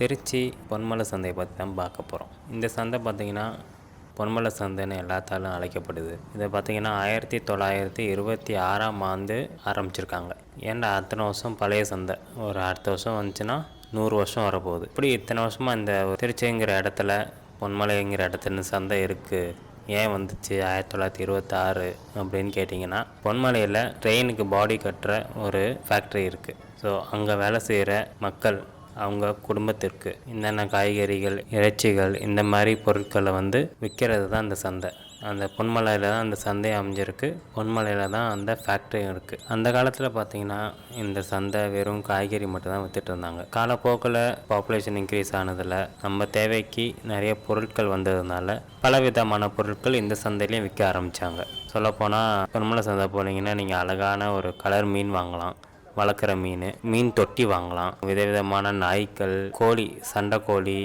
திருச்சி பொன்மலை சந்தையை பற்றி தான் பார்க்க போகிறோம். இந்த சந்தை பார்த்திங்கன்னா பொன்மலை சந்தைன்னு எல்லாத்தாலும் அழைக்கப்படுது. இதை பார்த்திங்கன்னா 1926ஆம் ஆண்டு ஆரம்பிச்சிருக்காங்க. ஏன்டா அத்தனை வருஷம் பழைய சந்தை, ஒரு அடுத்த வருஷம் வந்துச்சுன்னா 100 வருஷம் வரப்போகுது. இப்படி இத்தனை வருஷமாக இந்த திருச்சிங்கிற இடத்துல பொன்மலைங்கிற இடத்துல சந்தை இருக்குது. ஏன் வந்துச்சு 1926 அப்படின்னு கேட்டிங்கன்னா, பொன்மலையில் ட்ரெயினுக்கு பாடி கட்டுற ஒரு ஃபேக்ட்ரி இருக்குது. ஸோ அங்கே வேலை செய்கிற மக்கள் அவங்க குடும்பத்திற்கு என்னென்ன காய்கறிகள், இறைச்சிகள் இந்த மாதிரி பொருட்களை விற்கிறது தான் அந்த சந்தை. அந்த பொன்மலையில் தான் அந்த சந்தை அமைஞ்சிருக்கு. பொன்மலையில் தான் அந்த ஃபேக்ட்ரியும் இருக்குது. அந்த காலத்தில் பார்த்திங்கன்னா இந்த சந்தை வெறும் காய்கறி மட்டும் தான் விற்றுட்டு இருந்தாங்க. காலப்போக்கில் பாப்புலேஷன் இன்க்ரீஸ் ஆனதில் நம்ம தேவைக்கு நிறைய பொருட்கள் வந்ததுனால பலவிதமான பொருட்கள் இந்த சந்தையிலையும் விற்க ஆரம்பித்தாங்க. சொல்லப்போனால் பொன்மலை சந்தை போனீங்கன்னா நீங்கள் அழகான ஒரு கலர் மீன் வாங்கலாம், வளர்க்குற மீன் தொட்டி வாங்கலாம், விதவிதமான நாய்க்கள், கோழி, சண்டை கோழி,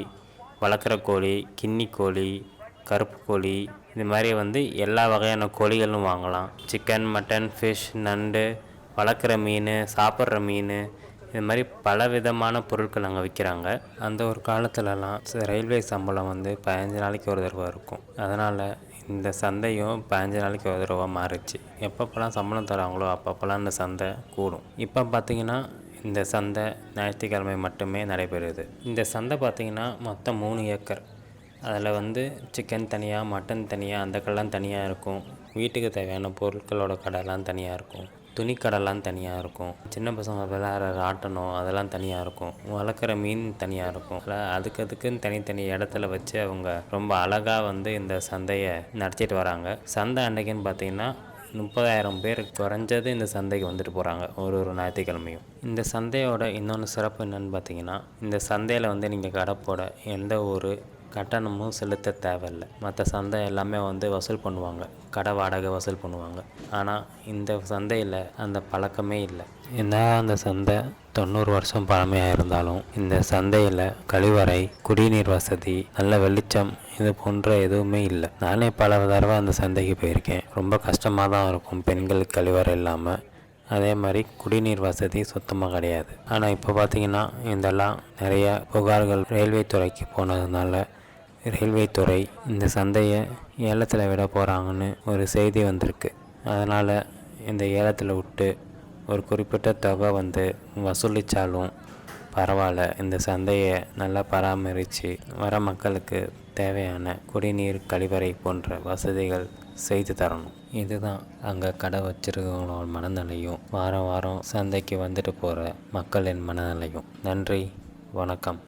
வளர்க்குற கோழி, கின்னி கோழி, கருப்பு கோழி, இது மாதிரி எல்லா வகையான கோழிகளும் வாங்கலாம். சிக்கன், மட்டன், ஃபிஷ், நண்டு, வளர்க்குற மீன், சாப்பிட்ற மீன், இது மாதிரி பல விதமான பொருட்கள் அங்கே விற்கிறாங்க. அந்த ஒரு காலத்துலலாம் ரயில்வே சம்பளம் 15 நாளைக்கு ஒரு தடவை இருக்கும். அதனால் இந்த சந்தையும் 15 நாளைக்கு ஒரு தடவை மாறிச்சு. எப்பப்போலாம் சம்பளம் தராங்களோ அப்பப்போலாம் இந்த சந்தை கூடும். இப்போ பார்த்திங்கன்னா இந்த சந்தை ஞாயிற்றுக்கிழமை மட்டுமே நடைபெறுது. இந்த சந்தை பார்த்திங்கன்னா மொத்தம் 3 ஏக்கர். அதில் சிக்கன் தனியாக, மட்டன் தனியாக, அந்த கடைலாம் தனியாக இருக்கும். வீட்டுக்கு தேவையான பொருட்களோட கடைலாம் தனியாக இருக்கும். துணிக்கடைலாம் தனியாக இருக்கும். சின்ன பசங்க விளையாடுற ராட்டனம் அதெல்லாம் தனியாக இருக்கும். வளர்க்குற மீன் தனியாக இருக்கும். அதுக்குன்னு தனித்தனி இடத்துல வச்சு அவங்க ரொம்ப அழகாக இந்த சந்தையை நடத்திட்டு வராங்க. சந்தை அன்னைக்குன்னு பார்த்திங்கன்னா 30,000 பேர் குறைஞ்சது இந்த சந்தைக்கு வந்துட்டு போகிறாங்க ஒரு ஞாயிற்றுக்கிழமையும். இந்த சந்தையோட இன்னொன்று சிறப்பு என்னென்னு பார்த்திங்கன்னா, இந்த சந்தையில் நீங்கள் கடை போட எந்த ஒரு கட்டணமும் செலுத்த தேவையில்லை. மற்ற சந்தை எல்லாமே வசூல் பண்ணுவாங்க, கடை வாடகை வசூல் பண்ணுவாங்க. ஆனால் இந்த சந்தையில் அந்த பழக்கமே இல்லை. என்ன அந்த சந்தை 90 வருஷம் பழமையாக இருந்தாலும் இந்த சந்தையில் கழிவறை, குடிநீர் வசதி, நல்ல வெளிச்சம் இது போன்ற எதுவுமே இல்லை. நானே பல தடவை அந்த சந்தைக்கு போயிருக்கேன். ரொம்ப கஷ்டமாக தான் இருக்கும் பெண்களுக்கு கழிவறை இல்லாமல். அதே மாதிரி குடிநீர் வசதி சுத்தமாக கிடையாது. ஆனால் இப்போ பார்த்திங்கன்னா இதெல்லாம் நிறைய புகார்கள் ரயில்வே துறைக்கு போனதுனால ரயில்வே துறை இந்த சந்தையை ஏலத்தில் விட போகிறாங்கன்னு ஒரு செய்தி வந்திருக்கு. அதனால் இந்த ஏலத்தில் விட்டு ஒரு குறிப்பிட்ட தொகை வசூலித்தாலும் பரவாயில்ல, இந்த சந்தையை நல்லா பராமரித்து வர மக்களுக்கு தேவையான குடிநீர், கழிவறை போன்ற வசதிகள் செய்து தரணும். இதுதான் அங்கே கடை வச்சிருக்கவங்களோட மனநிலையும், வாரம் வாரம் சந்தைக்கு வந்துட்டு போகிற மக்களின் மனநிலையும். நன்றி, வணக்கம்.